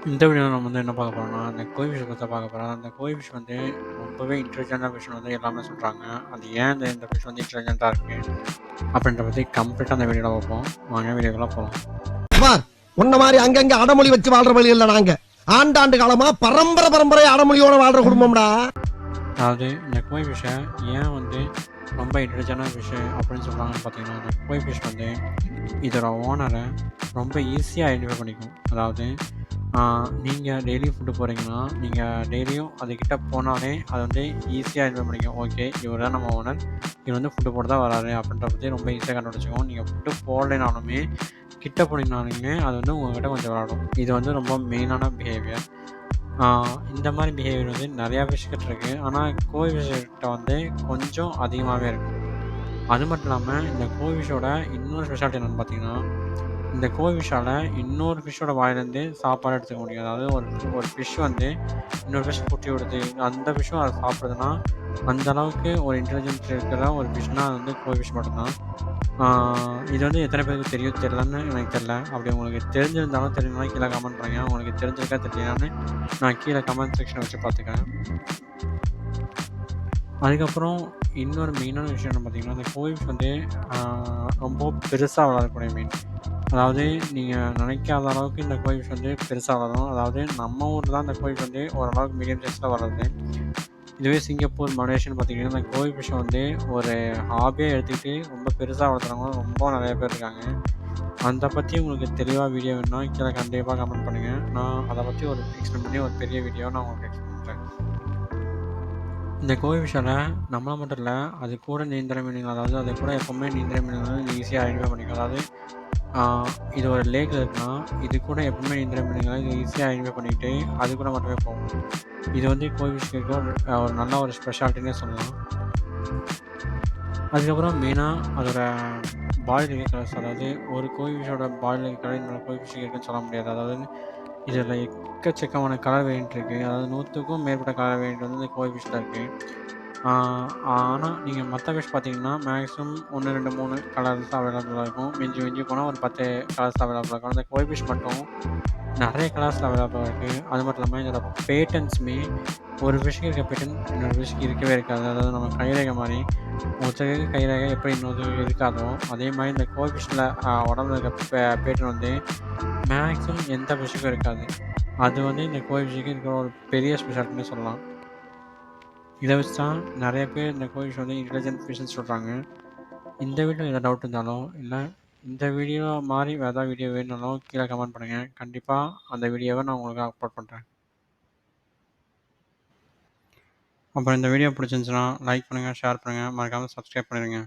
இந்த வீடியோல நம்ம வந்து என்ன பார்க்க போறோம்னா, அந்த கோய் ஃபிஷ் பத்தி பார்க்க போறோம். அந்த கோய் ஃபிஷ் வந்து ரொம்பவே இன்டெலிஜென்ட்டான ஃபிஷ்ன்னு வந்து எல்லாமே சொல்றாங்க. அது ஏன் இந்த ஃபிஷ் வந்து இன்டெலிஜென்ட்டா இருக்கு? அப்படின்றத பத்தி கம்ப்ளீட்டா அந்த வீடியோல பார்ப்போம். வாங்க வீடியோக்குள்ள போலாம். பார் உன்ன மாதிரி அங்கங்க அடமொழி வச்சு வாழ்ற வழி இல்ல நாங்க ஆண்டாண்டு காலமா பரம்பரை அடமொழியோட வாழ்ற குடும்பம்டா. அதாவது இந்த கோய் ஃபிஷ்ஷை ஏன் வந்து ரொம்ப இன்டெலிஜென்ட்டான ஃபிஷ்ஷு அப்படின்னு சொல்றாங்கன்னு பார்த்தீங்கன்னா, அந்த கோய் ஃபிஷ் வந்து இதோட ஓனரை ரொம்ப ஈஸியா ஐடென்டிஃபை பண்ணிக்கும். அதாவது நீங்கள் டெய்லி ஃபுட்டு போகிறீங்கன்னா, நீங்கள் டெய்லியும் அதுக்கிட்ட போனாலே அது வந்து ஈஸியா ஐடென்டிஃபை பண்ணிக்கும். ஓகே, இவர் தான் நம்ம ஓனர். இவர் வந்து ஃபுட்டு போட தான் வராரு அப்படின்றத பத்தி ரொம்ப ஈஸியா கண்டுபிடிச்சுக்கும். நீங்கள் ஃபுட்டு போடலைனாலுமே, கிட்ட போனீங்கனாலுமே அது வந்து உங்ககிட்ட கொஞ்சம் விளையாடும். இது வந்து ரொம்ப மெயினான பிஹேவியர். இந்த மாதிரி பிஹேவியர் வந்து நிறையா ஃபிஷ் கிட்ட இருக்குது. ஆனால் கோய் ஃபிஷ் கிட்ட வந்து கொஞ்சம் அதிகமாகவே இருக்கும். அது மட்டும் இல்லாமல் இந்த கோய் ஃபிஷ்ஷோட இன்னொரு ஸ்பெஷாலிட்டி என்னென்னு பார்த்தீங்கன்னா, இந்த கோய் ஃபிஷ்ஷால் இன்னொரு ஃபிஷ்ஷோட வாயிலேருந்து சாப்பாடு எடுத்துக்க முடியும். அதாவது ஒரு ஃபிஷ் வந்து இன்னொரு ஃபிஷ் குட்டி விடுது, அந்த ஃபிஷ்ஷும் அதை சாப்பிடுதுன்னா, அந்த அளவுக்கு ஒரு இன்டெலிஜென்ட் இருக்கிற ஒரு ஃபிஷ்னால் அது வந்து கோய் ஃபிஷ் மட்டும்தான். இது வந்து எத்தனை பேருக்கு தெரியும் தெரியலன்னு எனக்கு தெரில. அப்படி உங்களுக்கு தெரிஞ்சிருந்தாலும் தெரியலனாலும் கீழே கமெண்ட் பண்ணுங்கள். உங்களுக்கு தெரிஞ்சிருக்கா தெரியலையான்னு நான் கீழே கமெண்ட் செக்ஷனை வச்சு பார்த்துக்கிறேன். அதுக்கப்புறம் இன்னொரு மெயினான விஷயம் என்ன பார்த்தீங்கன்னா, அந்த கோய் ஃபிஷ் வந்து ரொம்ப பெருசாக வளரக்கூடிய மீன். அதாவது நீங்கள் நினைக்காத அளவுக்கு இந்த கோய் ஃபிஷ் வந்து பெருசாக வளரும். அதாவது நம்ம ஊரில் தான் இந்த கோய் ஃபிஷ் வந்து ஓரளவுக்கு மீடியம் சைஸில் வளருது. இதுவே சிங்கப்பூர், மலேசியான்னு பார்த்தீங்கன்னா, இந்த கோய் ஃபிஷ்ஷை வந்து ஒரு ஹாபியாக எடுத்துக்கிட்டு ரொம்ப பெருசாக வளர்த்துறவங்க ரொம்ப நிறைய பேர் இருக்காங்க. அதை பற்றி உங்களுக்கு தெளிவாக வீடியோ வேணும்னா கீழே கண்டிப்பாக கமெண்ட் பண்ணுங்கள். நான் அதை பற்றி ஒரு எக்ஸ்பிளைன் பண்ணி ஒரு பெரிய வீடியோ நான் உங்களுக்கு எக்ஸ்பிளைன் பண்ணுறேன். இந்த கோய் ஃபிஷ்ஷால் நம்மளை மட்டும் இல்லை, அது கூட நீந்துற மீனுங்கள், அதாவது அது கூட எப்போவுமே நீந்துற மீனுங்கள் ஈஸியாக ஐடென்டிஃபை பண்ணிக்கும். அதாவது இது ஒரு லேக்கில் இருக்குன்னா, இது கூட எப்பவுமே நீந்துற மீனுங்களை இது ஈஸியாக ஐடென்டிஃபை பண்ணிக்கிட்டு அது கூட மட்டுமே போகும். இது வந்து கோய் ஃபிஷ்க்கு இருக்க ஒரு நல்ல ஒரு ஸ்பெஷாலிட்டினே சொல்லலாம். அதுக்கப்புறம் மெயினாக அதோட பாடியில் இருக்க கலர்ஸ், அதாவது ஒரு கோய் ஃபிஷ்ஷோட பாடியில் இருக்க கலர் இன்னொரு கோய் ஃபிஷ்ஷுக்கு இருக்குன்னு சொல்ல முடியாது. அதாவது இதில் எக்கச்சக்கமான கலர் வேரியன்ட் இருக்குது. அதாவது 100க்கும் மேற்பட்ட கலர் வேரியன்ட் வந்து இந்த கோய் ஃபிஷ்ஷில் இருக்குது. ஆனால் நீங்கள் மற்ற ஃபிஷ் பார்த்தீங்கன்னா, மேக்ஸிமம் 1, 2, 3 கலர்ஸ் அவைலபிளாக இருக்கும். மிஞ்சி மிஞ்சி போனால் ஒரு 10 கலர்ஸ் அவைலபிளாக இருக்கும். அந்த கோய் ஃபிஷ் மட்டும் நிறைய கலர்ஸில் அவைலபிளாக இருக்குது. அது மட்டும் இல்லாமல் இதோட பேட்டன்ஸுமே ஒரு ஃபிஷ்ஷுக்கு இருக்க பேட்டன் இன்னொரு ஃபிஷ்ஷுக்கு இருக்கவே இருக்காது. அதாவது நம்ம கைரேகை மாதிரி ஒருத்தருக்கு கைரேகை எப்படி இன்னொருத்தருக்கு இருக்காதோ, அதே மாதிரி இந்த கோய் ஃபிஷ்ஷில் உடம்புல இருக்க பேட்டன் வந்து மேக்ஸிமம் எந்த ஃபிஷ்ஷுக்கும் இருக்காது. அது வந்து இந்த கோய் ஃபிஷ்ஷுக்கு இருக்கிற ஒரு பெரிய ஸ்பெஷாலிட்டின்னு சொல்லலாம். இதை வச்சு தான் நிறைய பேர் இந்த கோய் ஃபிஷ் வந்து இன்டெலிஜென்ட் ஃபிஷ்ன்னு சொல்கிறாங்க. இந்த வீடியோ எதாவது டவுட் இருந்தாலும், இல்லை இந்த வீடியோ மாதிரி வேறு ஏதாவது வீடியோ வேணுனாலும் கீழே கமெண்ட் பண்ணுங்கள். கண்டிப்பாக அந்த வீடியோவை நான் உங்களுக்கு அப்லோட் பண்ணுறேன். அப்புறம் இந்த வீடியோ பிடிச்சிருந்துச்சுன்னா லைக் பண்ணுங்கள், ஷேர் பண்ணுங்கள், மறக்காமல் சப்ஸ்கிரைப் பண்ணிடுங்க.